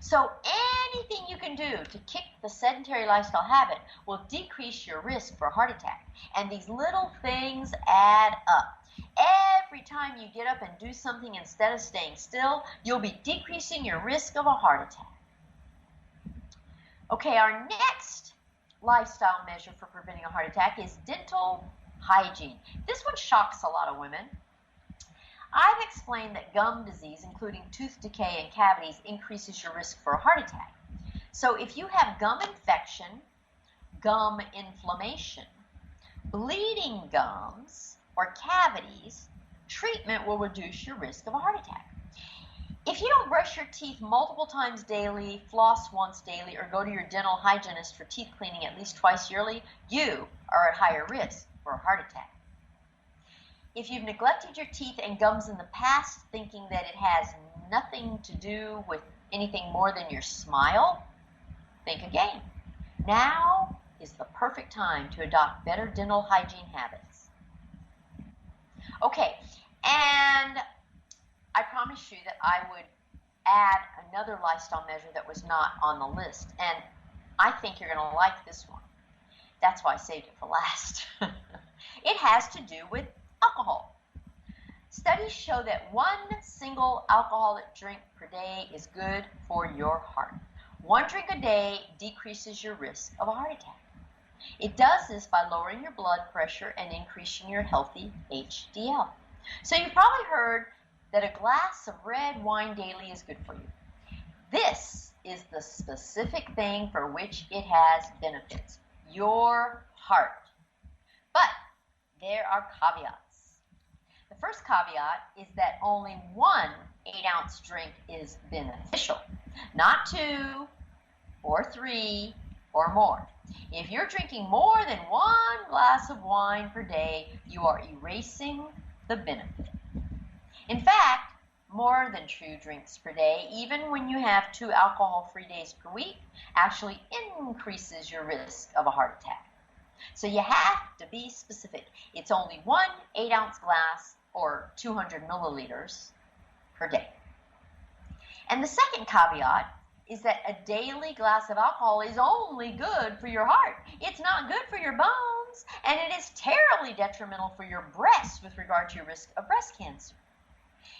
So anything you can do to kick the sedentary lifestyle habit will decrease your risk for a heart attack. And these little things add up. Every time you get up and do something instead of staying still, you'll be decreasing your risk of a heart attack. Okay, our next lifestyle measure for preventing a heart attack is dental hygiene. This one shocks a lot of women. I've explained that gum disease, including tooth decay and cavities, increases your risk for a heart attack. So if you have gum infection, gum inflammation, bleeding gums, or cavities, treatment will reduce your risk of a heart attack. If you don't brush your teeth multiple times daily, floss once daily, or go to your dental hygienist for teeth cleaning at least twice yearly, you are at higher risk for a heart attack. If you've neglected your teeth and gums in the past, thinking that it has nothing to do with anything more than your smile, think again. Now is the perfect time to adopt better dental hygiene habits. Okay, and I promised you that I would add another lifestyle measure that was not on the list, and I think you're going to like this one. That's why I saved it for last. It has to do with alcohol. Studies show that one single alcoholic drink per day is good for your heart. One drink a day decreases your risk of a heart attack. It does this by lowering your blood pressure and increasing your healthy HDL. So you've probably heard that a glass of red wine daily is good for you. This is the specific thing for which it has benefits: your heart. But there are caveats. The first caveat is that only one 8-ounce drink is beneficial, not 2 or 3 or more. If you're drinking more than 1 glass of wine per day, you are erasing the benefit. In fact, more than 2 drinks per day, even when you have 2 alcohol-free days per week, actually increases your risk of a heart attack. So you have to be specific. It's only 1 8-ounce glass or 200 milliliters per day. And the second caveat is that a daily glass of alcohol is only good for your heart. It's not good for your bones, and it is terribly detrimental for your breasts with regard to your risk of breast cancer.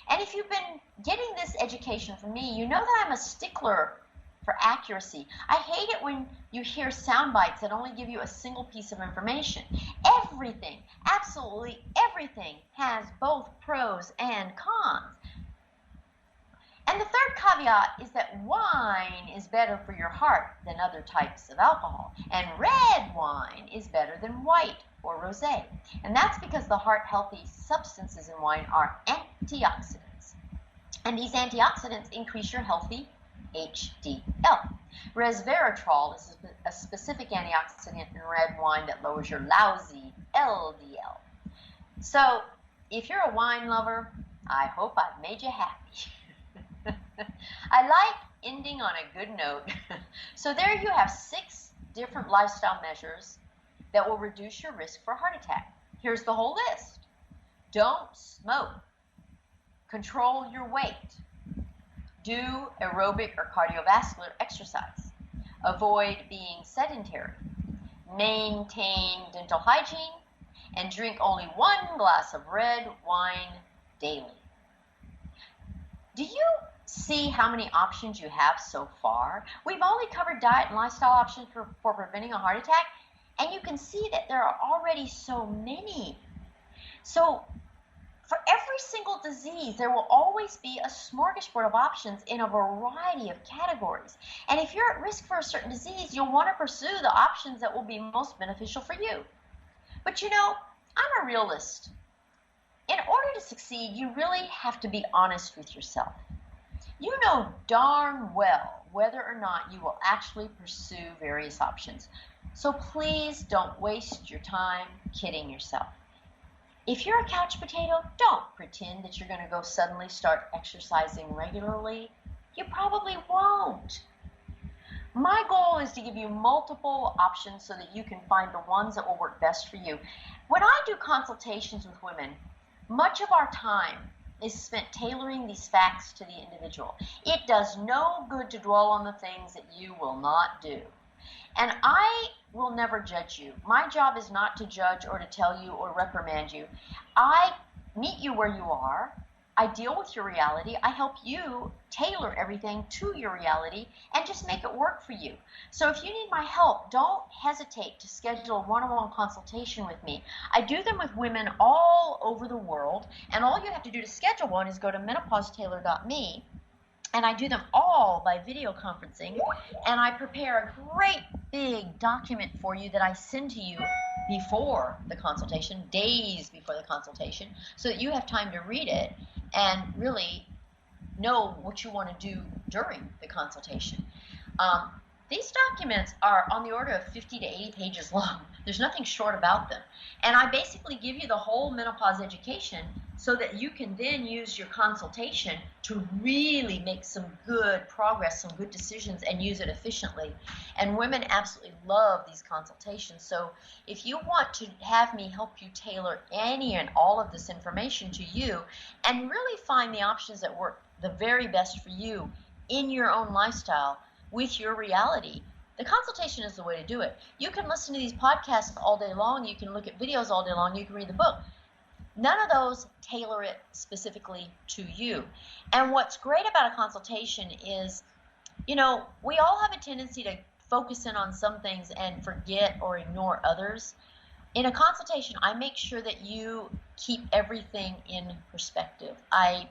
And if you've been getting this education from me, you know that I'm a stickler for accuracy. I hate it when you hear sound bites that only give you a single piece of information. Everything, absolutely everything, has both pros and cons. And the third caveat is that wine is better for your heart than other types of alcohol, and red wine is better than white or rosé. And that's because the heart-healthy substances in wine are antioxidants. And these antioxidants increase your healthy HDL. Resveratrol is a specific antioxidant in red wine that lowers your lousy LDL. So, if you're a wine lover, I hope I've made you happy. I like ending on a good note. So there you have 6 different lifestyle measures that will reduce your risk for a heart attack. Here's the whole list. Don't smoke. Control your weight. Do aerobic or cardiovascular exercise. Avoid being sedentary. Maintain dental hygiene. And drink only 1 glass of red wine daily. Do you see how many options you have so far? We've only covered diet and lifestyle options for preventing a heart attack, and you can see that there are already so many. So for every single disease, there will always be a smorgasbord of options in a variety of categories. And if you're at risk for a certain disease, you'll want to pursue the options that will be most beneficial for you. But you know, I'm a realist. In order to succeed, you really have to be honest with yourself. You know darn well whether or not you will actually pursue various options. So please don't waste your time kidding yourself. If you're a couch potato, don't pretend that you're going to go suddenly start exercising regularly. You probably won't. My goal is to give you multiple options so that you can find the ones that will work best for you. When I do consultations with women, much of our time is spent tailoring these facts to the individual. It does no good to dwell on the things that you will not do. And I will never judge you. My job is not to judge or to tell you or reprimand you. I meet you where you are. I deal with your reality. I help you tailor everything to your reality and just make it work for you. So if you need my help, don't hesitate to schedule a one-on-one consultation with me. I do them with women all over the world, and all you have to do to schedule one is go to menopausetailor.me, and I do them all by video conferencing, and I prepare a great big document for you that I send to you before the consultation, days before the consultation, so that you have time to read it and really know what you want to do during the consultation. These documents are on the order of 50 to 80 pages long. There's nothing short about them. And I basically give you the whole menopause education so that you can then use your consultation to really make some good progress, some good decisions, and use it efficiently. And women absolutely love these consultations. So if you want to have me help you tailor any and all of this information to you and really find the options that work the very best for you in your own lifestyle with your reality, the consultation is the way to do it. You can listen to these podcasts all day long. You can look at videos all day long. You can read the book. None of those tailor it specifically to you. And what's great about a consultation is, we all have a tendency to focus in on some things and forget or ignore others. In a consultation, I make sure that you keep everything in perspective. I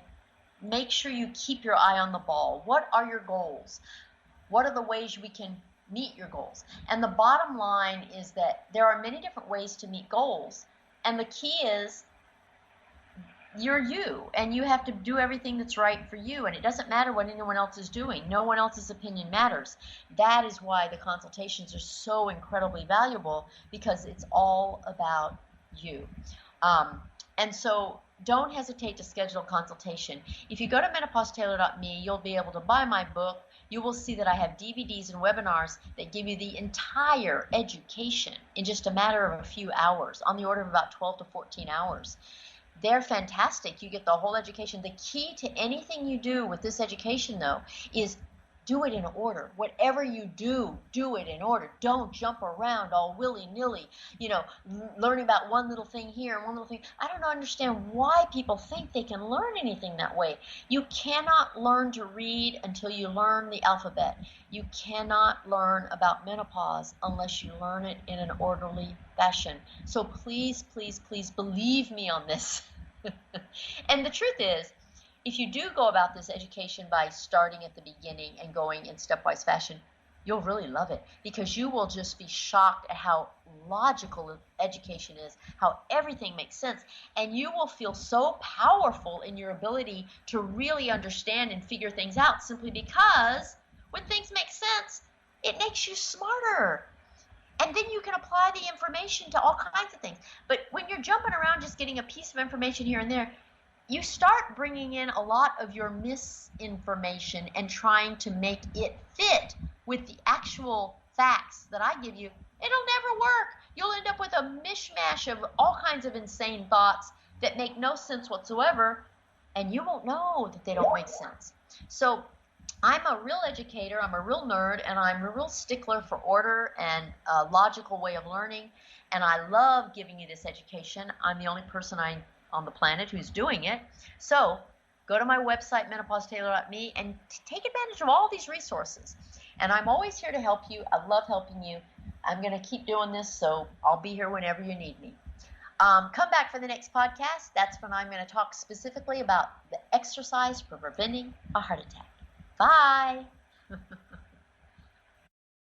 make sure you keep your eye on the ball. What are your goals? What are the ways we can meet your goals? And the bottom line is that there are many different ways to meet goals. And the key is you're you, and you have to do everything that's right for you. And it doesn't matter what anyone else is doing. No one else's opinion matters. That is why the consultations are so incredibly valuable, because it's all about you. And so don't hesitate to schedule a consultation. If you go to menopausetailor.me, you'll be able to buy my book. You will see that I have DVDs and webinars that give you the entire education in just a matter of a few hours, on the order of about 12 to 14 hours. They're fantastic. You get the whole education. The key to anything you do with this education, though, is do it in order. Whatever you do, do it in order. Don't jump around all willy-nilly, learning about one little thing here and one little thing. I don't understand why people think they can learn anything that way. You cannot learn to read until you learn the alphabet. You cannot learn about menopause unless you learn it in an orderly fashion. So please, please, please believe me on this. And the truth is, if you do go about this education by starting at the beginning and going in stepwise fashion, you'll really love it, because you will just be shocked at how logical education is, how everything makes sense, and you will feel so powerful in your ability to really understand and figure things out, simply because when things make sense, it makes you smarter. And then you can apply the information to all kinds of things. But when you're jumping around just getting a piece of information here and there, you start bringing in a lot of your misinformation and trying to make it fit with the actual facts that I give you. It'll never work. You'll end up with a mishmash of all kinds of insane thoughts that make no sense whatsoever, and you won't know that they don't make sense. So I'm a real educator, I'm a real nerd, and I'm a real stickler for order and a logical way of learning, and I love giving you this education. I'm the only person on the planet who's doing it. So go to my website, menopausetailor.me, and take advantage of all these resources. And I'm always here to help you. I love helping you. I'm going to keep doing this, so I'll be here whenever you need me. Come back for the next podcast. That's when I'm going to talk specifically about the exercise for preventing a heart attack. Bye.